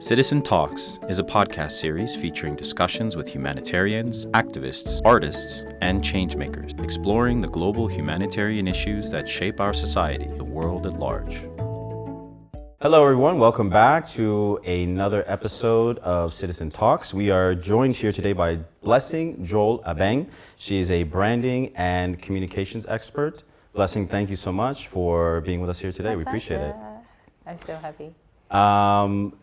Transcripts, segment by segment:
Citizen Talks is a podcast series featuring discussions with humanitarians, activists, artists, and changemakers, exploring the global humanitarian issues that shape our society, the world at large. Hello, everyone. Welcome back to another episode of Citizen Talks. We are joined here today by Blessing Joel Abeng. She is a branding and communications expert. Blessing, thank you so much for being with us here today. We appreciate it. I'm so happy.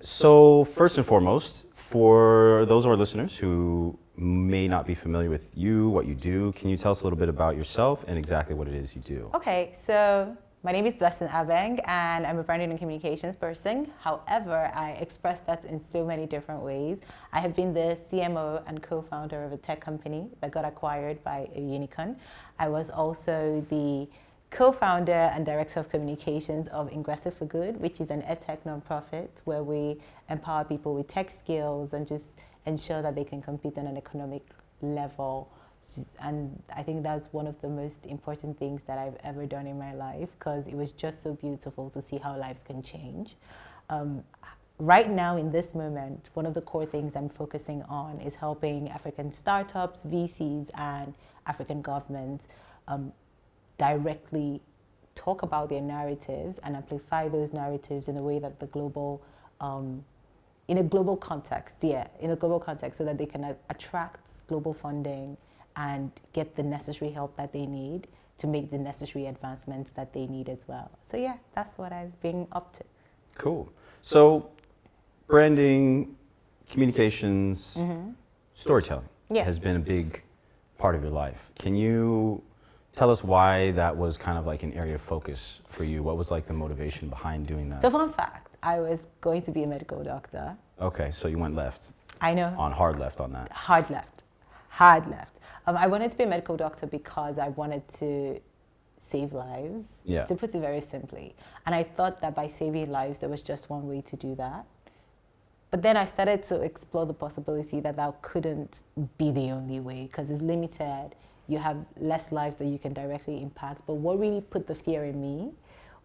So first and foremost, for those of our listeners who may not be familiar with you, what you do, can you tell us a little bit about yourself and exactly what it is you do? Okay, so my name is Blessing Abeng and I'm a branding and communications person. However, I express that in so many different ways. I have been the CMO and co-founder of a tech company that got acquired by a unicorn. I was also the co-founder and director of communications of Ingressive for Good, which is an edtech nonprofit where we empower people with tech skills and just ensure that they can compete on an economic level. And I think that's one of the most important things that I've ever done in my life, because it was just so beautiful to see how lives can change. Right now, in this moment, one of the core things I'm focusing on is helping African startups, VCs, and African governments directly talk about their narratives and amplify those narratives in a way that the global, in a global context, so that they can attract global funding and get the necessary help that they need to make the necessary advancements that they need as well. So yeah, that's what I've been up to. Cool. So branding, communications, storytelling has been a big part of your life. Can you tell us why that was kind of like an area of focus for you? What was like the motivation behind doing that? So fun fact, I was going to be a medical doctor. Okay, so you went left. I know. Hard left on that. Hard left. I wanted to be a medical doctor because I wanted to save lives, to put it very simply. And I thought that by saving lives, there was just one way to do that. But then I started to explore the possibility that that couldn't be the only way, because it's limited. You have less lives that you can directly impact. But what really put the fear in me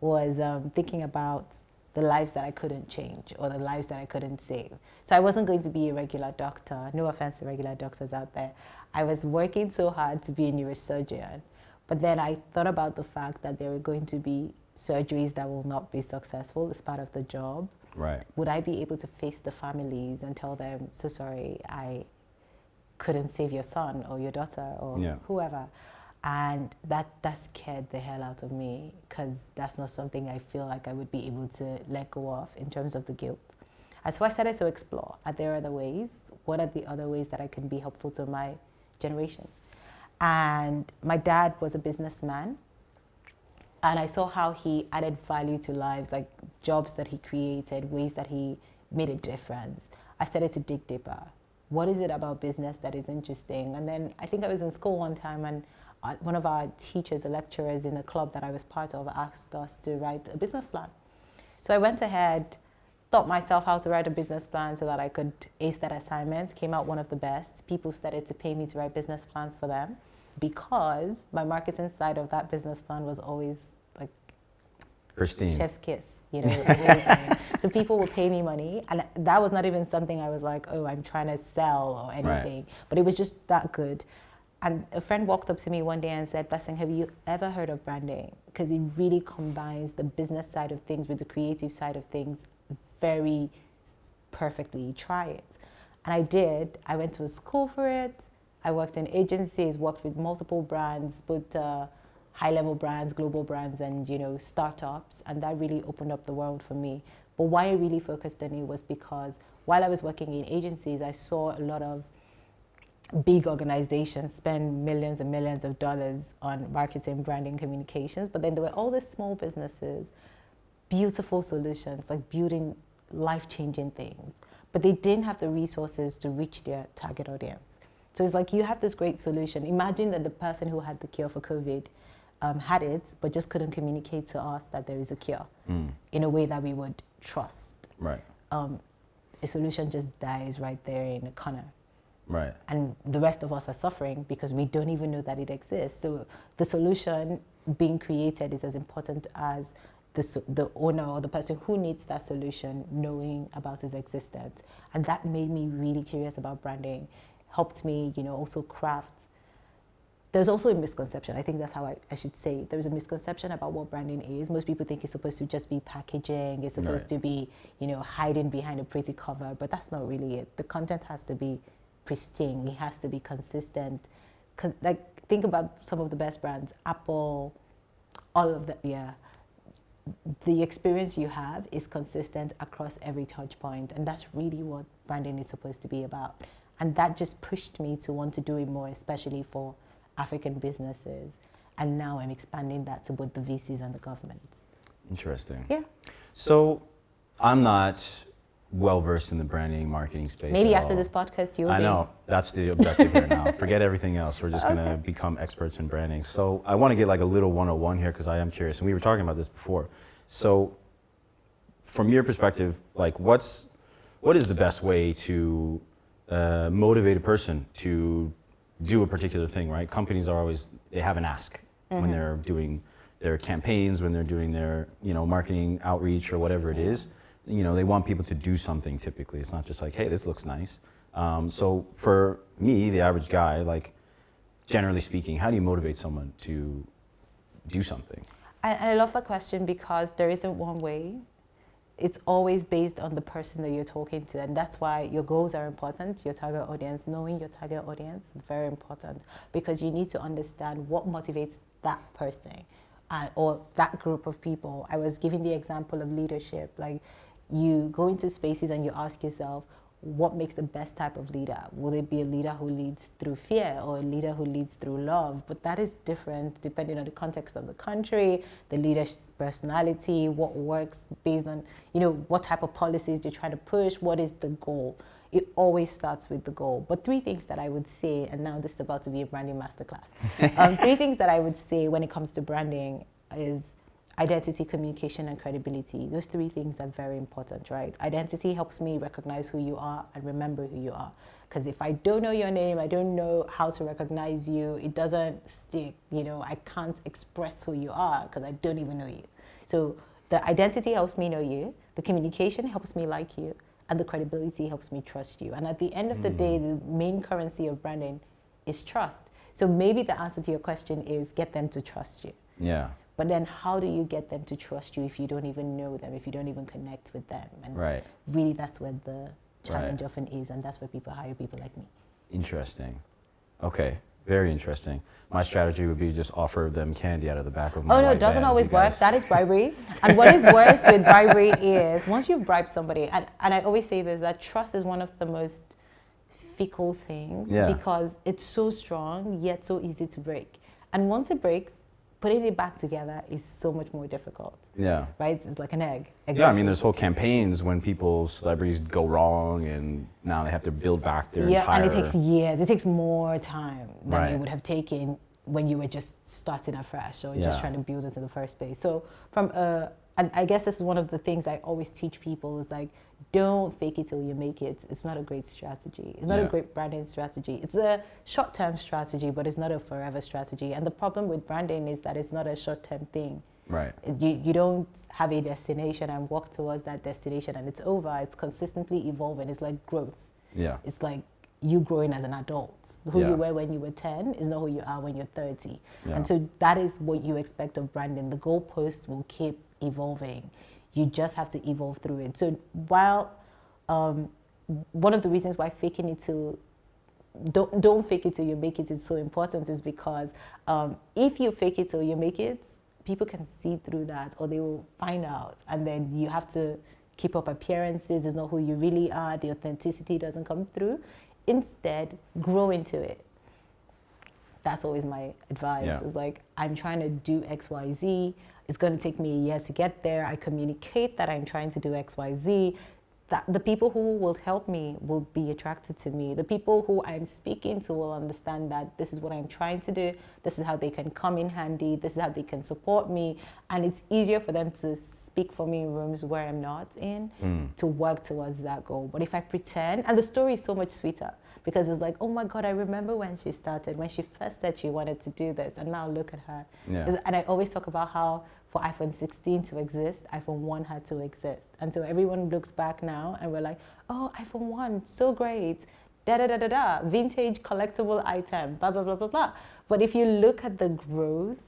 was thinking about the lives that I couldn't change or the lives that I couldn't save. So I wasn't going to be a regular doctor. No offense to regular doctors out there. I was working so hard to be a neurosurgeon. But then I thought about the fact that there were going to be surgeries that will not be successful as part of the job. Right. Would I be able to face the families and tell them, so sorry, I couldn't save your son or your daughter or whoever? And that scared the hell out of me, because that's not something I feel like I would be able to let go of in terms of the guilt. And so I started to explore, are there other ways? What are the other ways that I can be helpful to my generation? And my dad was a businessman, and I saw how he added value to lives, like jobs that he created, ways that he made a difference. I started to dig deeper. What is it about business that is interesting? And then I think I was in school one time, and one of our teachers, or lecturers in the club that I was part of, asked us to write a business plan. So I went ahead, taught myself how to write a business plan so that I could ace that assignment, came out one of the best. People started to pay me to write business plans for them because my marketing side of that business plan was always like pristine, chef's kiss, you know. So people would pay me money, and that was not even something I was like, oh, I'm trying to sell or anything, but it was just that good. And a friend walked up to me one day and said, Blessing, have you ever heard of branding? Because it really combines the business side of things with the creative side of things very perfectly. Try it. And I did. I went to a school for it. I worked in agencies, worked with multiple brands, both high-level brands, global brands, and startups. And that really opened up the world for me. But why I really focused on it was because while I was working in agencies, I saw a lot of big organizations spend millions and millions of dollars on marketing, branding, communications, but then there were all these small businesses, beautiful solutions, like building life-changing things, but they didn't have the resources to reach their target audience. So it's like, you have this great solution. Imagine that the person who had the cure for COVID had it, but just couldn't communicate to us that there is a cure in a way that we would trust. Right. A solution just dies right there in a corner. Right. And the rest of us are suffering because we don't even know that it exists. So the solution being created is as important as the owner or the person who needs that solution knowing about its existence. And that made me really curious about branding, helped me, also craft. There's also a misconception. I think that's how I should say it. There's a misconception about what branding is. Most people think it's supposed to just be packaging. It's supposed to be, hiding behind a pretty cover, but that's not really it. The content has to be pristine. It has to be consistent. Think about some of the best brands, Apple, all of that, the experience you have is consistent across every touch point, and that's really what branding is supposed to be about. And that just pushed me to want to do it more, especially for African businesses. And now I'm expanding that to both the VCs and the government. Interesting. Yeah. So I'm not well versed in the branding marketing space. Maybe after this podcast you'll be. I know, that's the objective here now. Forget everything else. We're just gonna become experts in branding. So I want to get like a little 101 here because I am curious, and we were talking about this before. So from your perspective, like what is the best way to motivate a person to do a particular thing, right? Companies are always, they have an ask when they're doing their campaigns, when they're doing their, marketing outreach or whatever it is. They want people to do something typically. It's not just like, hey, this looks nice. So for me, the average guy, like generally speaking, how do you motivate someone to do something? I love that question because there isn't one way. It's always based on the person that you're talking to. And that's why your goals are important, your target audience, knowing your target audience is very important because you need to understand what motivates that person or that group of people. I was giving the example of leadership. Like you go into spaces and you ask yourself, what makes the best type of leader? Will it be a leader who leads through fear or a leader who leads through love? But that is different depending on the context of the country, the leader's personality, what works based on, what type of policies you're trying to push, what is the goal? It always starts with the goal. But 3 things that I would say, and now this is about to be a branding masterclass. 3 things that I would say when it comes to branding is identity, communication, and credibility. Those 3 things are very important, right? Identity helps me recognize who you are and remember who you are. Because if I don't know your name, I don't know how to recognize you, it doesn't stick, I can't express who you are because I don't even know you. So the identity helps me know you, the communication helps me like you, and the credibility helps me trust you. And at the end of the day, the main currency of branding is trust. So maybe the answer to your question is get them to trust you. Yeah. But then how do you get them to trust you if you don't even know them, if you don't even connect with them? And really that's where the challenge often is, and that's where people hire people like me. Interesting. Okay, very interesting. My strategy would be just offer them candy out of the back of my no, white it doesn't van. always work. That is bribery. And what is worse with bribery is once you've bribed somebody, and I always say this, that trust is one of the most fickle things because it's so strong yet so easy to break. And once it breaks, putting it back together is so much more difficult. Yeah. Right? It's like an egg. Exactly. Yeah, I mean, there's whole campaigns when celebrities go wrong and now they have to build back their entire... Yeah, and it takes years. It takes more time than it would have taken when you were just starting afresh or just trying to build it in the first place. So and I guess this is one of the things I always teach people is like, don't fake it till you make it. It's not a great strategy. It's not a great branding strategy. It's a short-term strategy, but it's not a forever strategy. And the problem with branding is that it's not a short-term thing. Right. You don't have a destination and walk towards that destination and it's over. It's consistently evolving. It's like growth. Yeah. It's like you growing as an adult. Who you were when you were 10 is not who you are when you're 30. Yeah. And so that is what you expect of branding. The goalpost will keep evolving. You just have to evolve through it. So while one of the reasons why faking it till don't fake it till you make it is so important is because if you fake it till you make it, people can see through that or they will find out, and then you have to keep up appearances. It's not who you really are. The authenticity doesn't come through. Instead, grow into it. That's always my advice. Yeah. It's like, I'm trying to do X, Y, Z. It's going to take me a year to get there. I communicate that I'm trying to do X, Y, Z. That the people who will help me will be attracted to me. The people who I'm speaking to will understand that this is what I'm trying to do. This is how they can come in handy. This is how they can support me. And it's easier for them to speak for me in rooms where I'm not in to work towards that goal. But if I pretend, and the story is so much sweeter because it's like, oh my God, I remember when she started, when she first said she wanted to do this, and now look at her. Yeah. And I always talk about how for iPhone 16 to exist, iPhone 1 had to exist. And so everyone looks back now and we're like, oh, iPhone 1, so great. Da-da-da-da-da, vintage collectible item, blah, blah, blah, blah, blah. But if you look at the growth,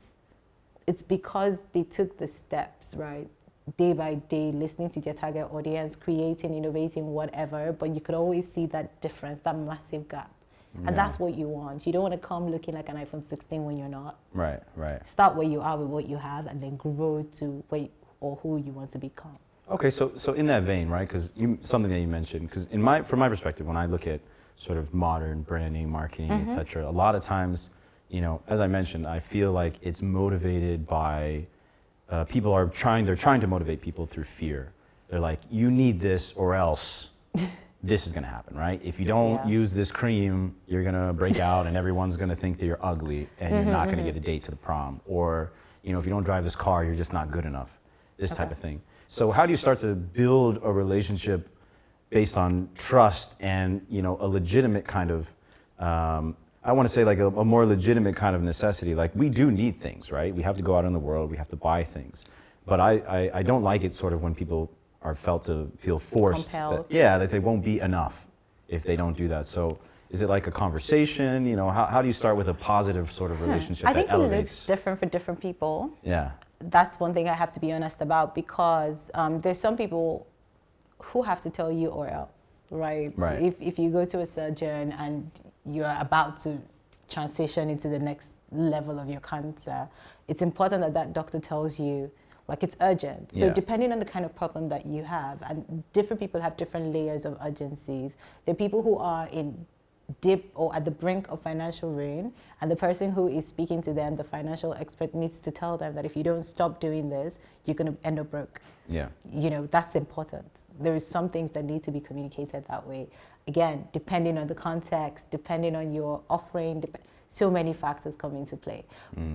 it's because they took the steps, right? Day by day, listening to their target audience, creating, innovating, whatever. But you could always see that difference, that massive gap. And that's what you want. You don't want to come looking like an iPhone 16 when you're not. Right, right. Start where you are with what you have and then grow to where or who you want to become. Okay, so in that vein, right, because something that you mentioned, because from my perspective, when I look at sort of modern branding, marketing, et cetera, a lot of times, you know, as I mentioned, I feel like it's motivated by, they're trying to motivate people through fear. They're like, you need this or else this is going to happen, right? If you don't use this cream, you're going to break out and everyone's going to think that you're ugly and you're not going to get a date to the prom. Or, you know, if you don't drive this car, you're just not good enough, this type of thing. So how do you start to build a relationship based on trust and, you know, a legitimate kind of, I want to say like a more legitimate kind of necessity. Like we do need things, right? We have to go out in the world, we have to buy things. But I don't like it sort of when people are felt to feel forced that they won't be enough if they don't do that. So is it like a conversation? You know, how do you start with a positive sort of relationship that elevates? I think it looks different for different people. Yeah. That's one thing I have to be honest about because there's some people who have to tell you or else, right? If you go to a surgeon and you're about to transition into the next level of your cancer, it's important that that doctor tells you, like it's urgent. So depending on the kind of problem that you have, and different people have different layers of urgencies. There are people who are in deep or at the brink of financial ruin, and the person who is speaking to them, the financial expert, needs to tell them that if you don't stop doing this, you're going to end up broke. Yeah. You know, that's important. There is some things that need to be communicated that way. Again, depending on the context, depending on your offering, so many factors come into play.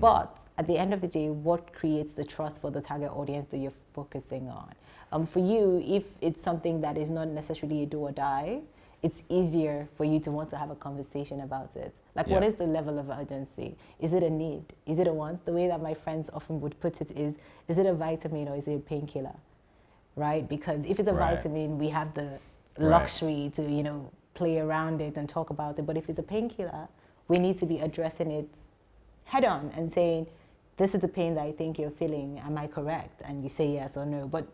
But at the end of the day, what creates the trust for the target audience that you're focusing on? For you, if it's something that is not necessarily a do or die, it's easier for you to want to have a conversation about it. Like, what is the level of urgency? Is it a need? Is it a want? The way that my friends often would put it is it a vitamin or is it a painkiller? Right? Because if it's a vitamin, we have the luxury to, you know, play around it and talk about it. But if it's a painkiller, we need to be addressing it head on and saying, this is the pain that I think you're feeling. Am I correct? And you say yes or no. But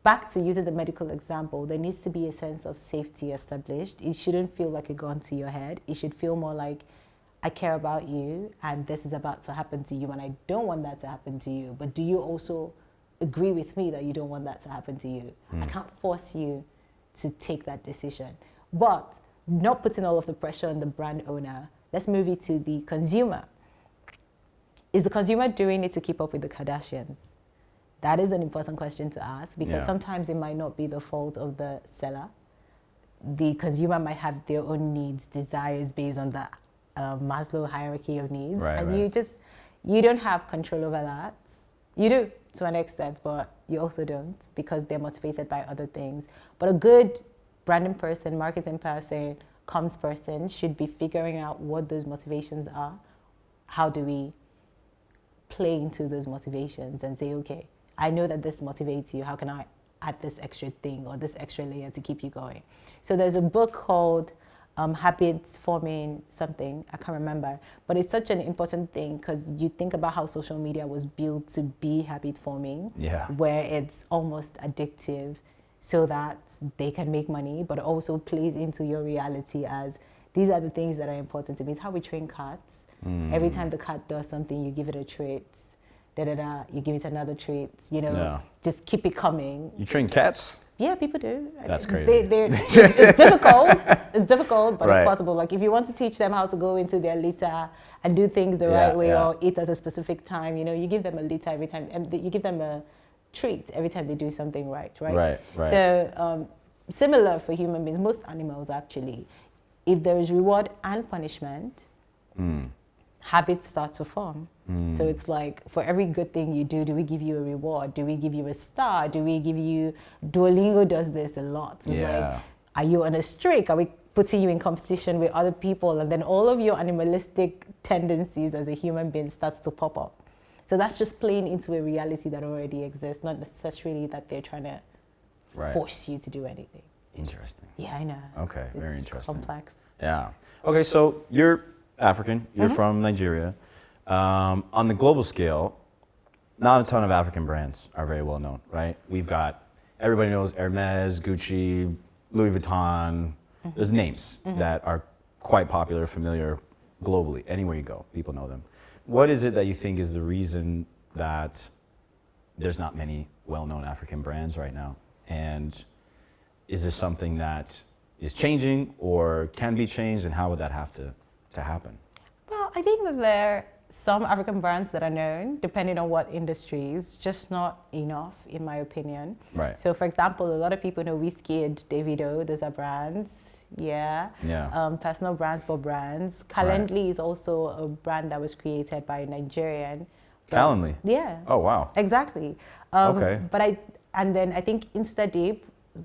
back to using the medical example, there needs to be a sense of safety established. It shouldn't feel like a gun to your head. It should feel more like, I care about you and this is about to happen to you and I don't want that to happen to you. But do you also agree with me that you don't want that to happen to you? I can't force you to take that decision. But not putting all of the pressure on the brand owner, let's move it to the consumer. Is the consumer doing it to keep up with the Kardashians? That is an important question to ask because sometimes it might not be the fault of the seller. The consumer might have their own needs, desires based on the Maslow hierarchy of needs. You don't have control over that. You do to an extent, but you also don't because they're motivated by other things. But a good branding person, marketing person, comms person should be figuring out what those motivations are. How do we play into those motivations and say, okay, I know that this motivates you. How can I add this extra thing or this extra layer to keep you going? So there's a book called Habits Forming something, I can't remember, but it's such an important thing because you think about how social media was built to be habit forming, where it's almost addictive so that they can make money, but also plays into your reality as these are the things that are important to me. It's how we train cats. Every time the cat does something, you give it a treat. You give it another treat, you know, just keep it coming. You train cats? Yeah, people do. That's crazy. It's difficult. It's difficult, but it's possible. Like if you want to teach them how to go into their litter and do things the right way or eat at a specific time, you know, you give them a litter every time, and you give them a treat every time they do something right? Right. So similar for human beings, most animals actually, if there is reward and punishment, habits start to form. So it's like, for every good thing you do we give you a reward? Do we give you a star? Do we give you, Duolingo does this a lot. It's like, are you on a streak? Are we putting you in competition with other people? And then all of your animalistic tendencies as a human being starts to pop up. So that's just playing into a reality that already exists, not necessarily that they're trying to force you to do anything. Interesting. Yeah, I know. Okay, very interesting. Complex. Yeah. Okay, so you're African, you're from Nigeria. On the global scale, not a ton of African brands are very well known, right? We've got, everybody knows Hermes, Gucci, Louis Vuitton. There's names that are quite popular, familiar globally. Anywhere you go, people know them. What is it that you think is the reason that there's not many well-known African brands right now? And is this something that is changing or can be changed, and how would that have to happen? Well, I think that there are some African brands that are known, depending on what industries, just not enough, in my opinion. Right. So, for example, a lot of people know Wizkid, Davido, those are brands. Yeah. Personal brands for brands. Calendly is also a brand that was created by a Nigerian. Calendly? Yeah. Oh, wow. Exactly. Okay. And then I think InstaDeep,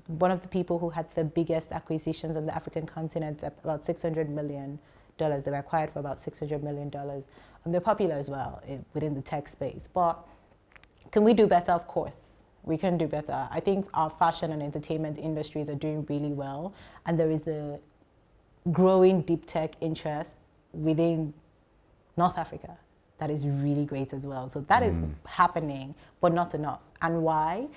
one of the people who had the biggest acquisitions on the African continent, about $600 million. They were acquired for about $600 million. They're popular as well within the tech space. But can we do better? Of course. We can do better. I think our fashion and entertainment industries are doing really well, and there is a growing deep tech interest within North Africa that is really great as well. So that is happening, but not enough. And why?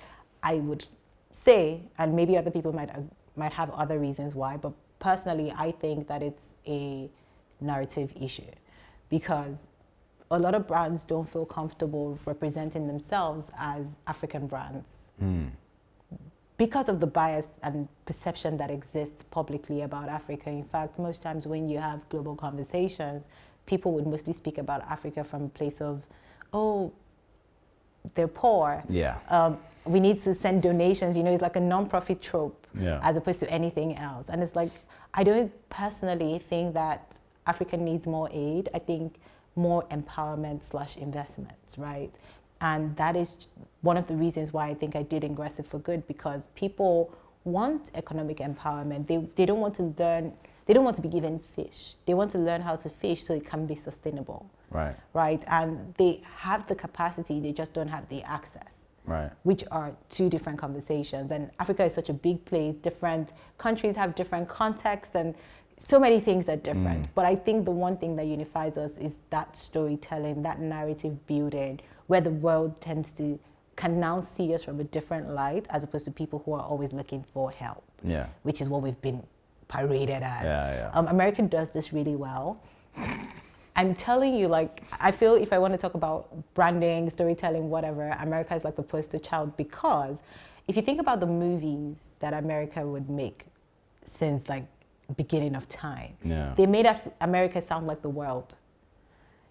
I would say, and maybe other people might have other reasons why, but personally, I think that it's a narrative issue, because a lot of brands don't feel comfortable representing themselves as African brands because of the bias and perception that exists publicly about Africa. In fact, most times when you have global conversations, people would mostly speak about Africa from a place of, oh, they're poor. Yeah. We need to send donations. It's like a non-profit trope as opposed to anything else. And it's like, I don't personally think that Africa needs more aid. I think more empowerment/investments, right? And that is one of the reasons why I think I did Ingressive for Good, because people want economic empowerment. They don't want to learn, they don't want to be given fish. They want to learn how to fish so it can be sustainable. Right. Right? And they have the capacity, they just don't have the access. Right. Which are two different conversations. And Africa is such a big place, different countries have different contexts, and so many things are different. But I think the one thing that unifies us is that storytelling, that narrative building, where the world can now see us from a different light, as opposed to people who are always looking for help. Yeah. Which is what we've been paraded as. Yeah. America does this really well. I'm telling you, like, I feel if I want to talk about branding, storytelling, whatever, America is like the poster child, because if you think about the movies that America would make since like beginning of time, they made America sound like the world.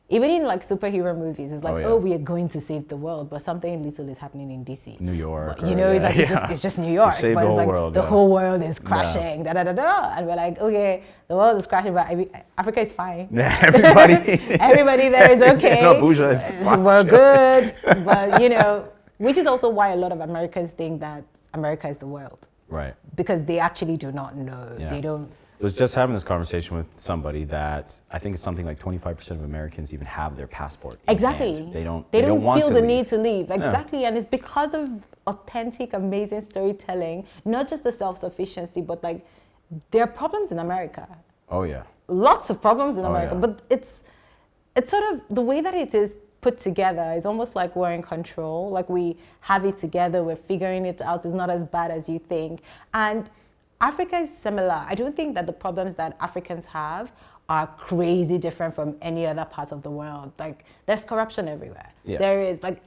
Even in like superhero movies, it's like, oh, we are going to save the world, but something little is happening in DC. New York. But, it's just New York. Save the whole world. The whole world is crashing, And we're like, okay, the world is crashing, but Africa is fine. Everybody there is okay. No, bourgeois is fine. We're good. But, which is also why a lot of Americans think that America is the world. Right. Because they actually do not know. Yeah. They don't. I was just having this conversation with somebody that I think it's something like 25% of Americans even have their passport. Exactly. They don't want feel to the leave. need to leave. Exactly. Yeah. And it's because of authentic, amazing storytelling, not just the self-sufficiency, but like there are problems in America. Oh yeah. Lots of problems in America. Yeah. But it's sort of the way that it is put together is almost like we're in control. Like we have it together, we're figuring it out. It's not as bad as you think. And Africa is similar. I don't think that the problems that Africans have are crazy different from any other part of the world. Like there's corruption everywhere. Yeah. There is like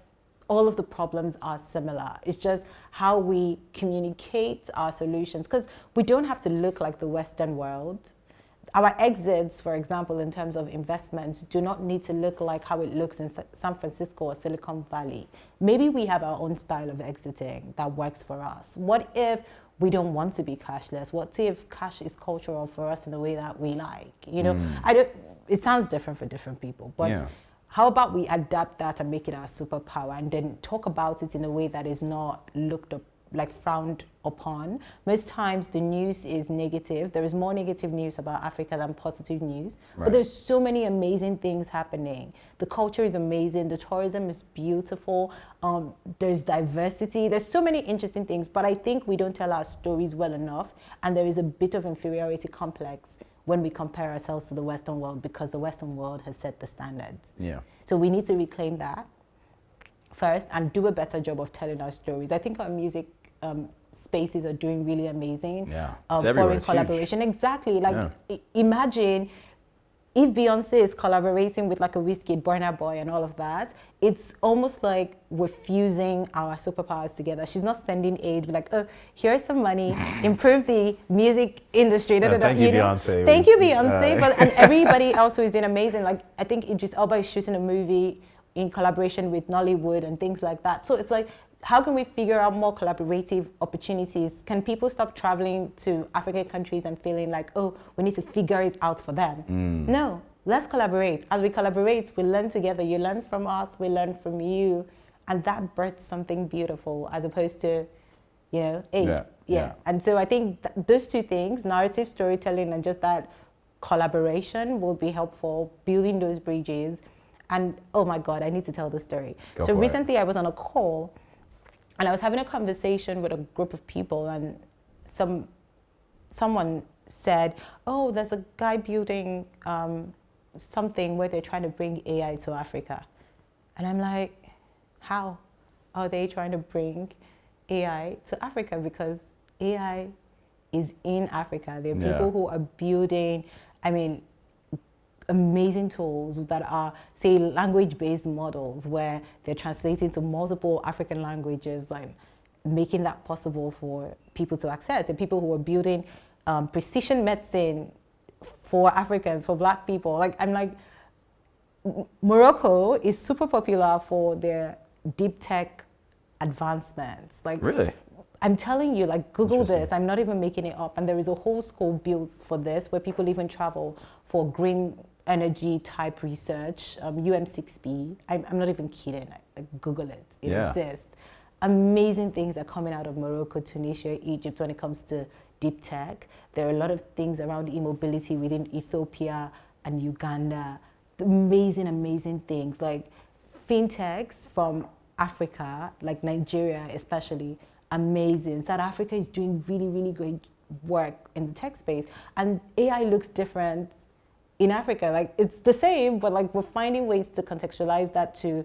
all of the problems are similar. It's just how we communicate our solutions, because we don't have to look like the Western world. Our exits, for example, in terms of investments, do not need to look like how it looks in San Francisco or Silicon Valley. Maybe we have our own style of exiting that works for us. What if we don't want to be cashless? What if cash is cultural for us in the way that we like? It sounds different for different people, but how about we adapt that and make it our superpower, and then talk about it in a way that is not looked like frowned upon. Most times the news is negative. There is more negative news about Africa than positive news. Right. But there's so many amazing things happening. The culture is amazing. The tourism is beautiful. There's diversity. There's so many interesting things. But I think we don't tell our stories well enough. And there is a bit of inferiority complex when we compare ourselves to the Western world, because the Western world has set the standards. Yeah. So we need to reclaim that first and do a better job of telling our stories. I think our music spaces are doing really amazing. Yeah, it's everywhere. Foreign It's collaboration, huge. exactly. Like imagine if Beyonce is collaborating with like a Wizkid, Burna Boy, and all of that. It's almost like we're fusing our superpowers together. She's not sending aid, like, oh, here's some money, improve the music industry. Thank you, Beyonce. Thank you, Beyonce. And everybody else who is doing amazing. Like, I think Idris Elba is shooting a movie in collaboration with Nollywood and things like that. So it's like, how can we figure out more collaborative opportunities? Can people stop traveling to African countries and feeling like, oh, we need to figure it out for them? No, let's collaborate. As we collaborate, we learn together. You learn from us, we learn from you. And that births something beautiful as opposed to, you know, aid. Yeah. And so I think those two things, narrative storytelling and just that collaboration, will be helpful, building those bridges. And oh my God, I need to tell the story. So recently I was on a call and I was having a conversation with a group of people, and someone said, oh, there's a guy building something where they're trying to bring AI to Africa. And I'm like, how are they trying to bring AI to Africa? Because AI is in Africa. There are people who are building, amazing tools that are, say, language-based models where they're translating to multiple African languages, like making that possible for people to access. And people who are building precision medicine for Africans, for Black people. Like, I'm like, Morocco is super popular for their deep tech advancements. Like, really? I'm telling you, like, Google this. I'm not even making it up. And there is a whole school built for this, where people even travel for green energy type research, UM6B. I'm not even kidding. Like, Google it. It exists. Amazing things are coming out of Morocco, Tunisia, Egypt when it comes to deep tech. There are a lot of things around e-mobility within Ethiopia and Uganda. Amazing, amazing things. Like fintechs from Africa, like Nigeria especially, amazing. South Africa is doing really, really great work in the tech space. And AI looks different in Africa. Like, it's the same, but like we're finding ways to contextualize that to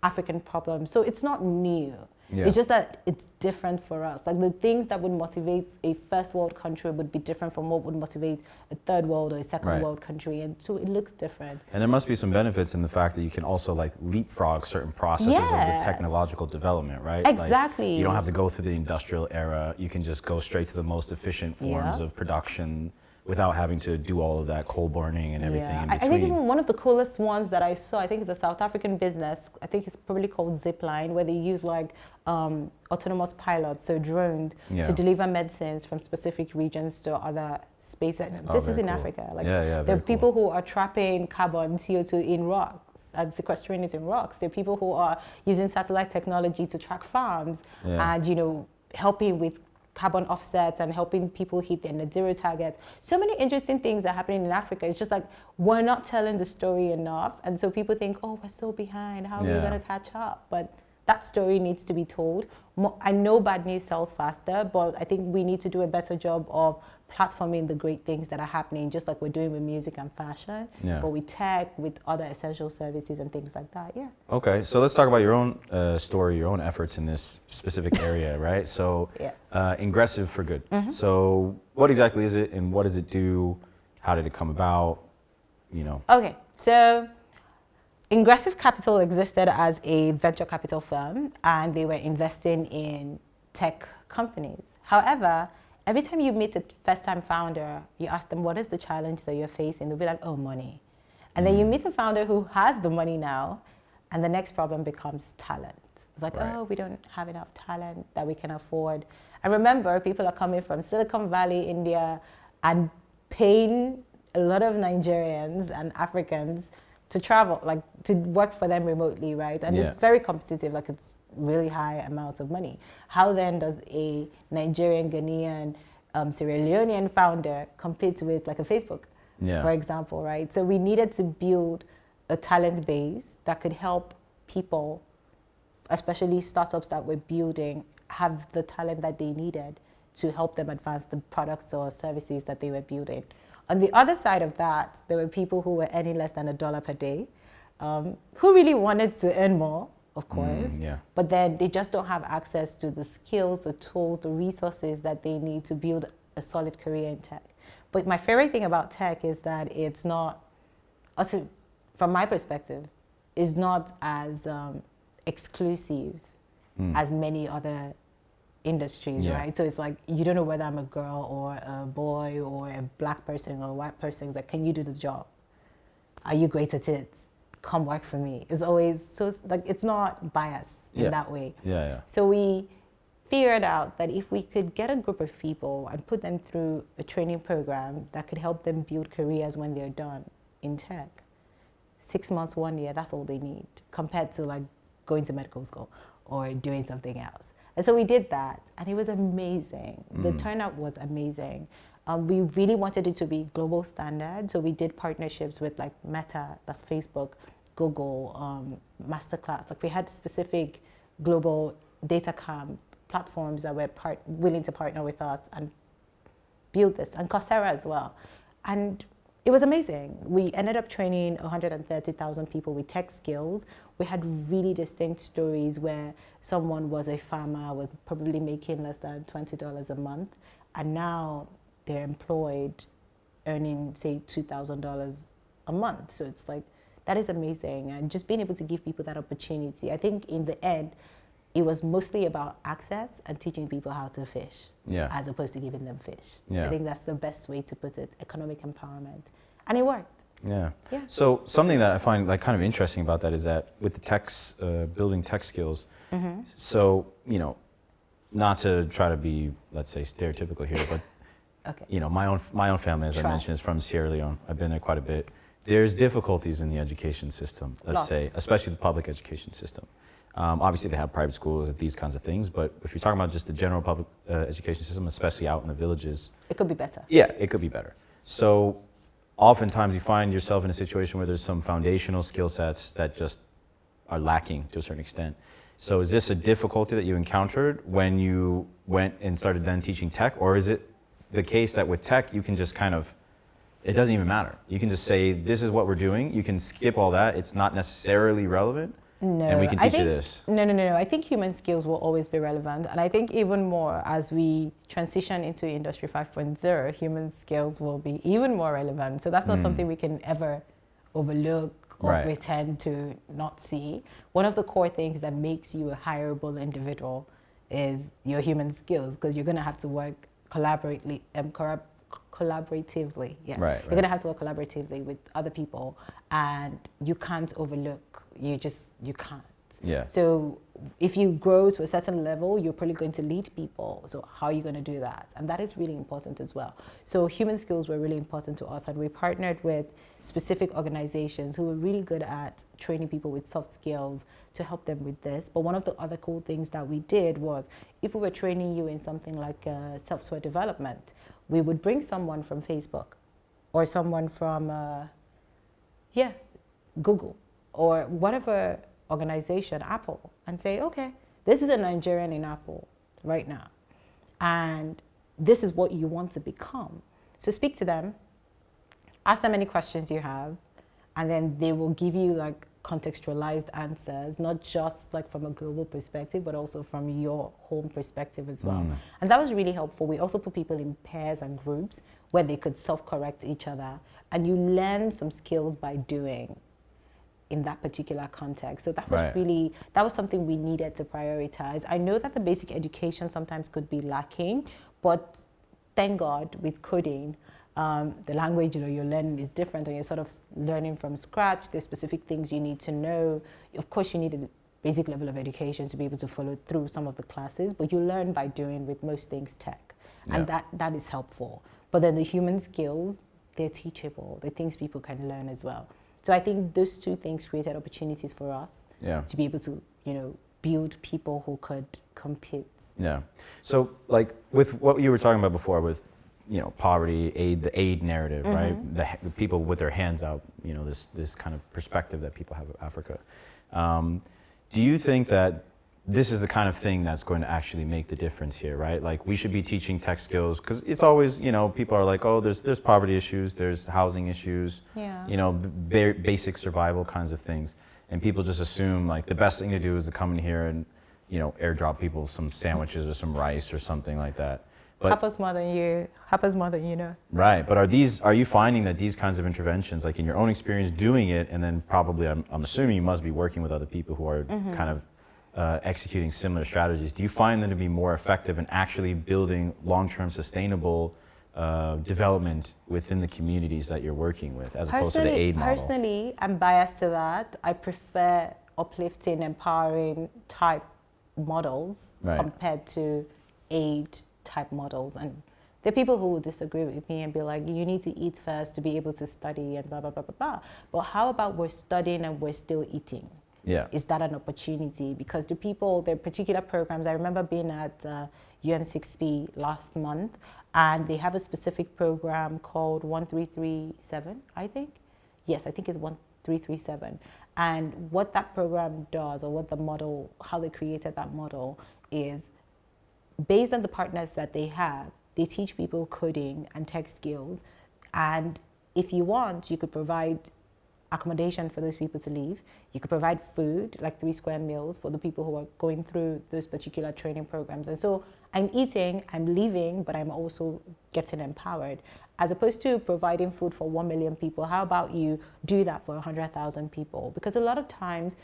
African problems. So it's not new. It's just that it's different for us. Like, the things that would motivate a first world country would be different from what would motivate a third world or a second world country. And so it looks different. And there must be some benefits in the fact that you can also like leapfrog certain processes of the technological development, right? Exactly. Like, you don't have to go through the industrial era. You can just go straight to the most efficient forms of production without having to do all of that coal burning and everything in between. I think even one of the coolest ones that I saw, I think it's a South African business, I think it's probably called Zipline, where they use like autonomous pilots, so drones, to deliver medicines from specific regions to other spaces. This is in Africa. Like, there are people who are trapping carbon, CO2 in rocks and sequestering it in rocks. There are people who are using satellite technology to track farms and, you know, helping with carbon offsets and helping people hit their net zero targets. So many interesting things are happening in Africa. It's just like, we're not telling the story enough. And so people think, oh, we're so behind. How are we going to catch up? But that story needs to be told. I know bad news sells faster, but I think we need to do a better job of platforming the great things that are happening, just like we're doing with music and fashion, but with tech, with other essential services and things like that. Okay, so let's talk about your own story, your own efforts in this specific area, right? So, Ingressive for Good. So, what exactly is it, and what does it do? How did it come about? You know. Okay, so Ingressive Capital existed as a venture capital firm, and they were investing in tech companies. However, every time you meet a first-time founder, you ask them, what is the challenge that you're facing? They'll be like, oh, money. And then you meet a founder who has the money now, and the next problem becomes talent. It's like, oh, we don't have enough talent that we can afford. I remember people are coming from Silicon Valley, India, and paying a lot of Nigerians and Africans to travel, like to work for them remotely, right? And it's very competitive, like it's really high amounts of money. How then does a Nigerian, Ghanaian, Sierra Leonean founder compete with like a Facebook, for example, right? So we needed to build a talent base that could help people, especially startups that were building, have the talent that they needed to help them advance the products or services that they were building. On the other side of that, there were people who were earning less than $1 per day, who really wanted to earn more, of course, but then they just don't have access to the skills, the tools, the resources that they need to build a solid career in tech. But my favorite thing about tech is that it's not, also from my perspective, is not as exclusive as many other industries, right? So it's like, you don't know whether I'm a girl or a boy or a black person or a white person. It's like, can you do the job? Are you great at it? Come work for me. It's always, so like, it's not biased in that way. So we figured out that if we could get a group of people and put them through a training program that could help them build careers when they're done in tech, 6 months, 1 year, that's all they need, compared to like going to medical school or doing something else. And so we did that, and it was amazing. The turnout was amazing. We really wanted it to be global standard, so we did partnerships with like Meta, that's Facebook, Google, Masterclass. Like we had specific global data camp platforms that were willing to partner with us and build this, and Coursera as well. And it was amazing. We ended up training 130,000 people with tech skills. We had really distinct stories where someone was a farmer, was probably making less than $20 a month, and now they're employed, earning, say, $2,000 a month. So it's like, that is amazing. And just being able to give people that opportunity. I think in the end, it was mostly about access and teaching people how to fish, as opposed to giving them fish. I think that's the best way to put it, economic empowerment. And it worked. So something that I find like kind of interesting about that is that with the techs, building tech skills, so, you know, not to try to be, let's say, stereotypical here, but you know, my own family, as I mentioned, is from Sierra Leone. I've been there quite a bit. There's difficulties in the education system, let's say, especially the public education system. Obviously, they have private schools, these kinds of things, but if you're talking about just the general public education system, especially out in the villages, it could be better. Yeah, it could be better. So oftentimes you find yourself in a situation where there's some foundational skill sets that just are lacking to a certain extent. So is this a difficulty that you encountered when you went and started then teaching tech, or is it the case that with tech you can just kind of, it doesn't even matter. You can just say, this is what we're doing. You can skip all that. It's not necessarily relevant. No, and we can teach you this. No. I think human skills will always be relevant. And I think even more as we transition into Industry 5.0, human skills will be even more relevant. So that's not something we can ever overlook or pretend to not see. One of the core things that makes you a hireable individual is your human skills, because you're going to have to work collaboratively. You're going to have to work collaboratively with other people, and you can't overlook, you can't. So if you grow to a certain level, you're probably going to lead people. So how are you going to do that? And that is really important as well. So human skills were really important to us, and we partnered with specific organizations who were really good at training people with soft skills to help them with this. But one of the other cool things that we did was, if we were training you in something like software development, we would bring someone from Facebook or someone from Google or whatever organization, Apple, and say, okay, this is a Nigerian in Apple right now, and this is what you want to become. So speak to them, ask them any questions you have, and then they will give you like contextualized answers, not just like from a global perspective, but also from your home perspective as well. And that was really helpful. We also put people in pairs and groups where they could self-correct each other, and you learn some skills by doing in that particular context. So that was really, that was something we needed to prioritize. I know that the basic education sometimes could be lacking, but thank God with coding, the language you're learning is different, and you're sort of learning from scratch. There's specific things you need to know. Of course, you need a basic level of education to be able to follow through some of the classes, but you learn by doing with most things tech, and that is helpful. But then the human skills, they're teachable. They're things people can learn as well. So I think those two things created opportunities for us to be able to, build people who could compete. Yeah. So like with what you were talking about before with, poverty, the aid narrative, right? The people with their hands out, this kind of perspective that people have of Africa. Do you think that this is the kind of thing that's going to actually make the difference here, right? Like we should be teaching tech skills because it's always, people are like, oh, there's poverty issues, there's housing issues, basic survival kinds of things. And people just assume like the best thing to do is to come in here and, airdrop people some sandwiches or some rice or something like that. But, happens more than you know. Right, but are you finding that these kinds of interventions, like in your own experience doing it, and then probably I'm assuming you must be working with other people who are kind of executing similar strategies. Do you find them to be more effective in actually building long-term sustainable development within the communities that you're working with, as opposed to the aid model? Personally, I'm biased to that. I prefer uplifting, empowering type models compared to aid type models. And there are people who will disagree with me and be like, you need to eat first to be able to study and blah, blah, blah, blah, blah. But how about we're studying and we're still eating? Yeah. Is that an opportunity? Because the people, there are particular programs. I remember being at UM6B last month, and they have a specific program called 1337, I think. Yes, I think it's 1337. And what that program does, or what the model, how they created that model, is based on the partners that they have, they teach people coding and tech skills. And if you want, you could provide accommodation for those people to live. You could provide food, like 3 square meals for the people who are going through those particular training programs. And so I'm eating, I'm living, but I'm also getting empowered. As opposed to providing food for 1 million people, how about you do that for 100,000 people? Because a lot of times,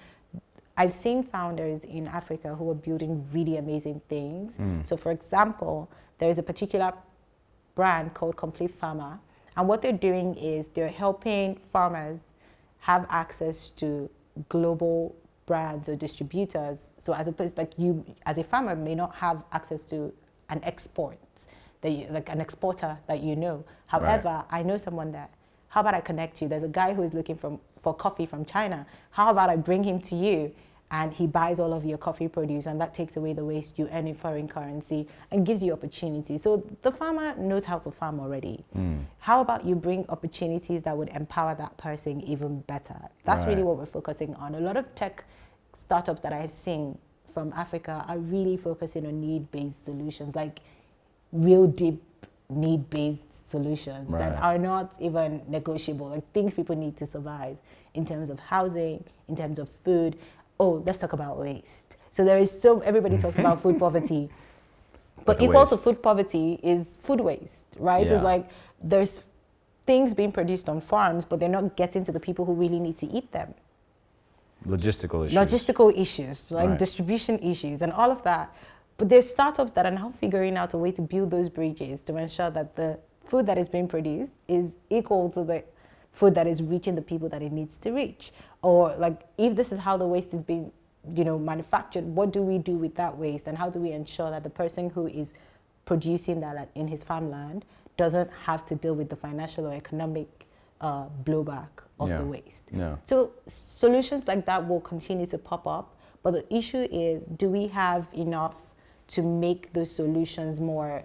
I've seen founders in Africa who are building really amazing things. So for example, there is a particular brand called Complete Farmer. And what they're doing is they're helping farmers have access to global brands or distributors. So as opposed, like you, as a farmer, may not have access to an export, like an exporter that you know. However, I know someone that, how about I connect you? There's a guy who is looking for coffee from China. How about I bring him to you and he buys all of your coffee produce, and that takes away the waste, you earn in foreign currency and gives you opportunity. So the farmer knows how to farm already. How about you bring opportunities that would empower that person even better? That's really what we're focusing on. A lot of tech startups that I've seen from Africa are really focusing on need-based solutions, like real deep need-based solutions that are not even negotiable, like things people need to survive in terms of housing, in terms of food. Oh, let's talk about waste. So there is everybody talks about food poverty, but equal to food poverty is food waste, right? It's like there's things being produced on farms, but they're not getting to the people who really need to eat them. Logistical issues, like distribution issues and all of that. But there's startups that are now figuring out a way to build those bridges to ensure that the food that is being produced is equal to the food that is reaching the people that it needs to reach. Or like, if this is how the waste is being, manufactured, what do we do with that waste? And how do we ensure that the person who is producing that in his farmland doesn't have to deal with the financial or economic blowback of the waste? So solutions like that will continue to pop up. But the issue is, do we have enough to make those solutions more,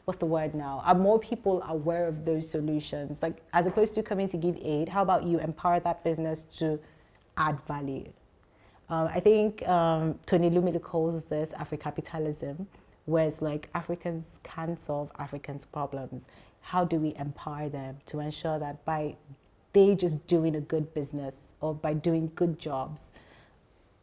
what's the word now? Are more people aware of those solutions? Like, as opposed to coming to give aid, how about you empower that business to add value? I think Tony Lumile calls this Afrocapitalism, where it's like Africans can solve Africans' problems. How do we empower them to ensure that by they just doing a good business or by doing good jobs,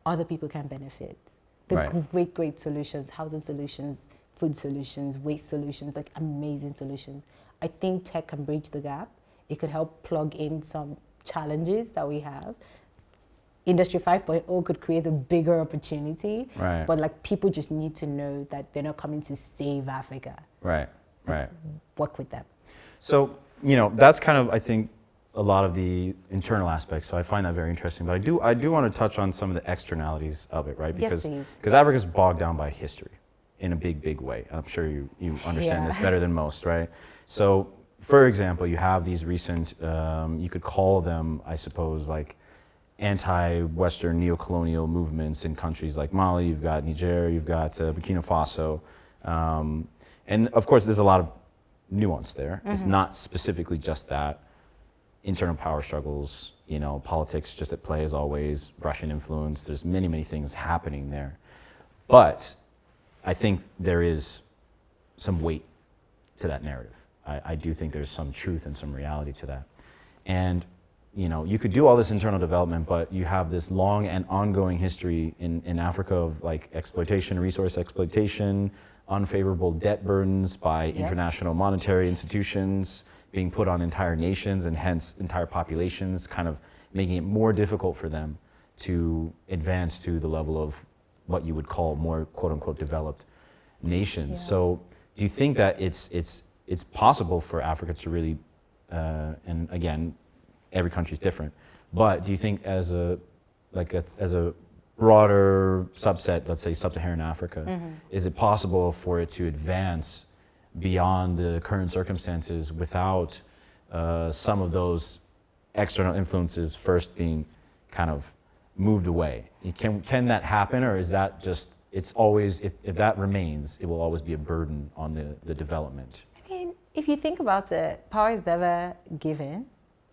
other people can benefit? The great solutions, housing solutions, food solutions, waste solutions, like amazing solutions. I think tech can bridge the gap. It could help plug in some challenges that we have. Industry 5.0 could create a bigger opportunity, but like people just need to know that they're not coming to save Africa. Work with them. So, that's kind of, I think, a lot of the internal aspects. So I find that very interesting. But I do want to touch on some of the externalities of it, right? Because Africa's bogged down by history in a big way. I'm sure you understand this better than most, right? So, for example, you have these recent, you could call them, I suppose, like anti-Western neo-colonial movements in countries like Mali, you've got Niger, you've got Burkina Faso. And of course, there's a lot of nuance there. It's not specifically just that. Internal power struggles, politics just at play as always, Russian influence. There's many, many things happening there. But I think there is some weight to that narrative. I do think there's some truth and some reality to that. And you could do all this internal development, but you have this long and ongoing history in Africa of like exploitation, resource exploitation, unfavorable debt burdens by international monetary institutions being put on entire nations and hence entire populations, kind of making it more difficult for them to advance to the level of what you would call more quote unquote developed nations. So do you think that it's possible for Africa to really, and again, every country is different, but do you think as a broader subset, let's say sub-Saharan Africa, is it possible for it to advance beyond the current circumstances without some of those external influences first being kind of moved away? Can that happen, or is that just, it's always, if that remains, it will always be a burden on the development? I mean, if you think about it, power is never given.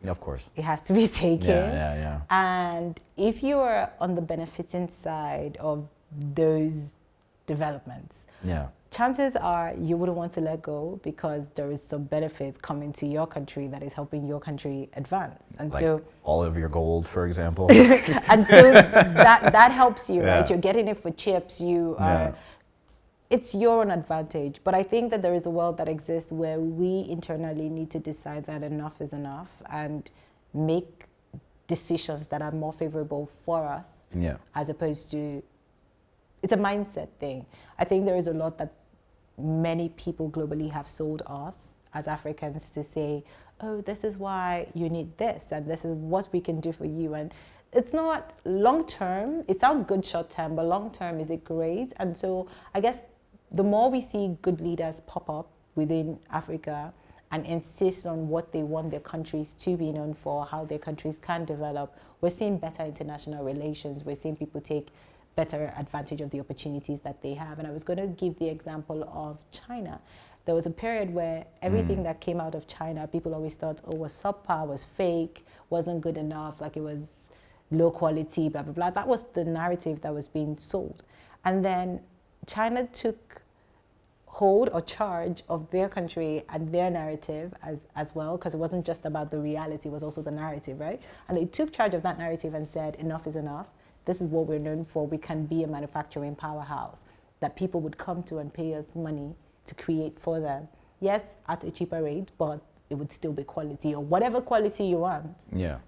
Of course. It has to be taken. Yeah. And if you are on the benefiting side of those developments, chances are you wouldn't want to let go because there is some benefit coming to your country that is helping your country advance. And like so all of your gold, for example. and so that helps you, right? You're getting it for chips. You are. It's your own advantage. But I think that there is a world that exists where we internally need to decide that enough is enough and make decisions that are more favorable for us, as opposed to, it's a mindset thing. I think there is a lot that many people globally have sold us as Africans to say, oh, this is why you need this and this is what we can do for you. And it's not long term. It sounds good short term, but long term, is it great? And so I guess the more we see good leaders pop up within Africa and insist on what they want their countries to be known for, how their countries can develop, we're seeing better international relations. We're seeing people take better advantage of the opportunities that they have. And I was going to give the example of China. There was a period where everything that came out of China, people always thought, oh, was subpar, was fake, wasn't good enough, like it was low quality, blah, blah, blah. That was the narrative that was being sold. And then China took hold or charge of their country and their narrative as well, because it wasn't just about the reality, it was also the narrative, right? And they took charge of that narrative and said, enough is enough. This is what we're known for. We can be a manufacturing powerhouse that people would come to and pay us money to create for them. Yes, at a cheaper rate, but it would still be quality, or whatever quality you want.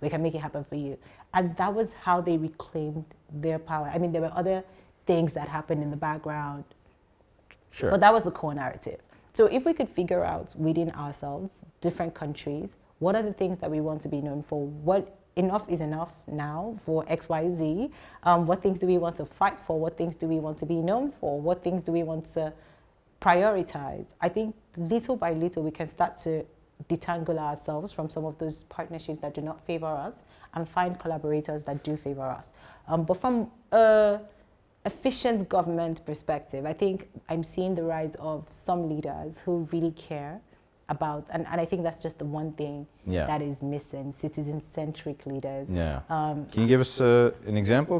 We can make it happen for you. And that was how they reclaimed their power. I mean, there were other things that happened in the background. But that was the core narrative. So if we could figure out within ourselves, different countries, what are the things that we want to be known for? What enough is enough now for XYZ? What things do we want to fight for? What things do we want to be known for? What things do we want to prioritize? I think little by little we can start to detangle ourselves from some of those partnerships that do not favor us and find collaborators that do favor us. But from efficient government perspective, I think I'm seeing the rise of some leaders who really care about, and I think that's just the one thing that is missing, citizen-centric leaders. Can you give us an example?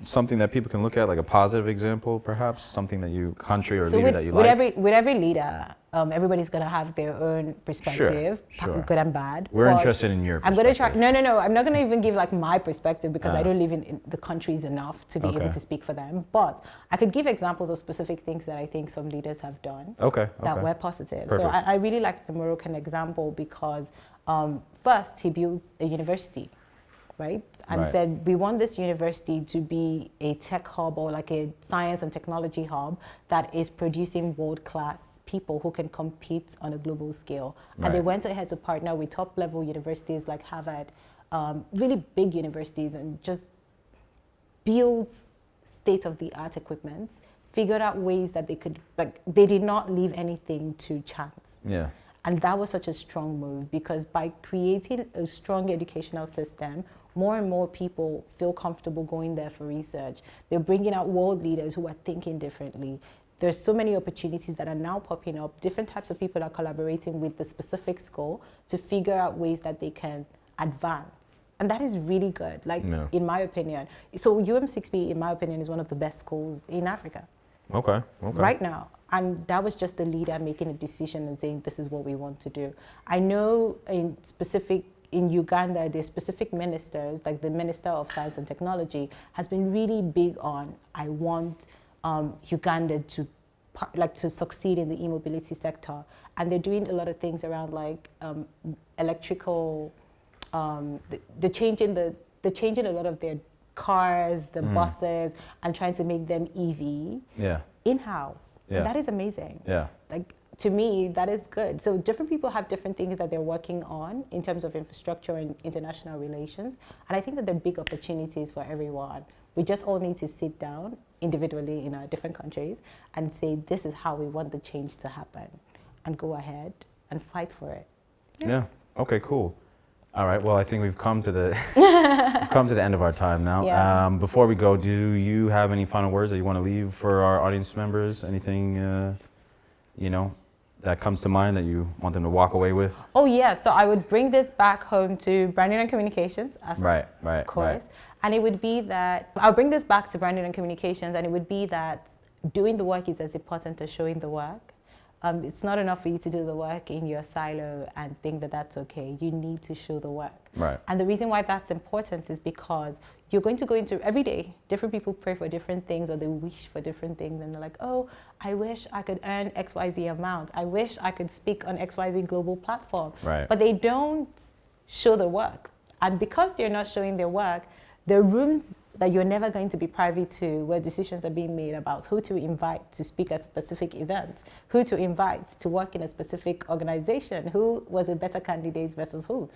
Something that people can look at, like a positive example, perhaps? Something that country or leader that you like? With every leader, everybody's going to have their own perspective, good and bad. We're interested in your perspective. I'm going to try, no, I'm not going to even give like my perspective because I don't live in the countries enough to be able to speak for them. But I could give examples of specific things that I think some leaders have done that were positive. Perfect. So I really like the Moroccan example because first he built a university, right? And said, we want this university to be a tech hub or like a science and technology hub that is producing world-class people who can compete on a global scale. And they went ahead to partner with top-level universities like Harvard, really big universities, and just build state-of-the-art equipment, figured out ways that they could, like, they did not leave anything to chance. And that was such a strong move because by creating a strong educational system more and more people feel comfortable going there for research. They're bringing out world leaders who are thinking differently. There's so many opportunities that are now popping up. Different types of people are collaborating with the specific school to figure out ways that they can advance. And that is really good, in my opinion. So UM6B, in my opinion, is one of the best schools in Africa. Okay. Right now. And that was just the leader making a decision and saying, this is what we want to do. I know in Uganda, there's specific ministers, like the Minister of Science and Technology has been really big on, I want Uganda to succeed in the e-mobility sector. And they're doing a lot of things around electrical, the changing a lot of their cars, the buses, and trying to make them EV in-house. Yeah. That is amazing. Yeah. To me, that is good. So different people have different things that they're working on in terms of infrastructure and international relations. And I think that there are big opportunities for everyone. We just all need to sit down individually in our different countries and say, this is how we want the change to happen, and go ahead and fight for it. Yeah. Okay, cool. All right. Well, I think we've come to the end of our time now. Yeah. Before we go, do you have any final words that you want to leave for our audience members? Anything, that comes to mind that you want them to walk away with? Oh yeah. So I would bring this back home to branding and communications, of course. Right. And it would be that I'll bring this back to branding and communications, and it would be that doing the work is as important as showing the work. It's not enough for you to do the work in your silo and think that that's okay. You need to show the work. Right. And the reason why that's important is because you're going to go into every day, different people pray for different things, or they wish for different things, and they're like, oh, I wish I could earn XYZ amount. I wish I could speak on XYZ global platform. Right. But they don't show the work. And because they're not showing their work, there are rooms that you're never going to be privy to, where decisions are being made about who to invite to speak at specific events, who to invite to work in a specific organization, who was a better candidate versus who.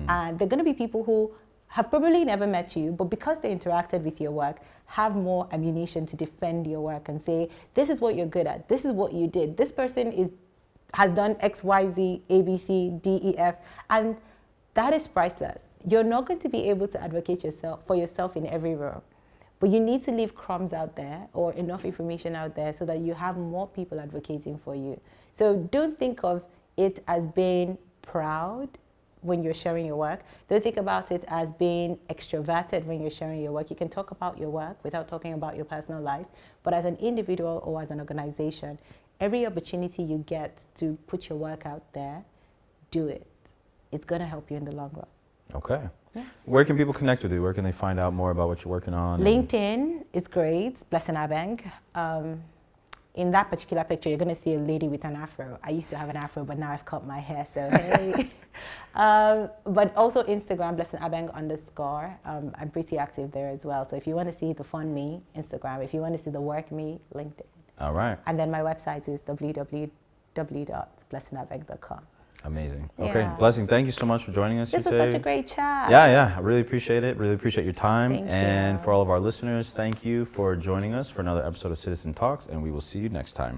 And there are going to be people who have probably never met you, but because they interacted with your work, have more ammunition to defend your work and say, this is what you're good at, this is what you did, this person has done X, Y, Z, A, B, C, D, E, F, and that is priceless. You're not going to be able to advocate for yourself in every room, but you need to leave crumbs out there or enough information out there so that you have more people advocating for you. So don't think of it as being proud when you're sharing your work. Don't think about it as being extroverted when you're sharing your work. You can talk about your work without talking about your personal life, but as an individual or as an organization, every opportunity you get to put your work out there, do it. It's going to help you in the long run. Okay. Yeah. Where can people connect with you? Where can they find out more about what you're working on? LinkedIn is great. Blessing Abeng. In that particular picture, you're going to see a lady with an afro. I used to have an afro, but now I've cut my hair, so hey. But also Instagram, Blessing Abeng _ I'm pretty active there as well. So if you want to see the fun me, Instagram. If you want to see the work me, LinkedIn. All right. And then my website is www.blessingabeng.com. Amazing. Yeah. Okay, Blessing, thank you so much for joining us This was today. such a great chat. Yeah, I really appreciate it. Really appreciate your time. Thank and you. for all of our listeners, thank you for joining us for another episode of Citizen Talks, and we will see you next time.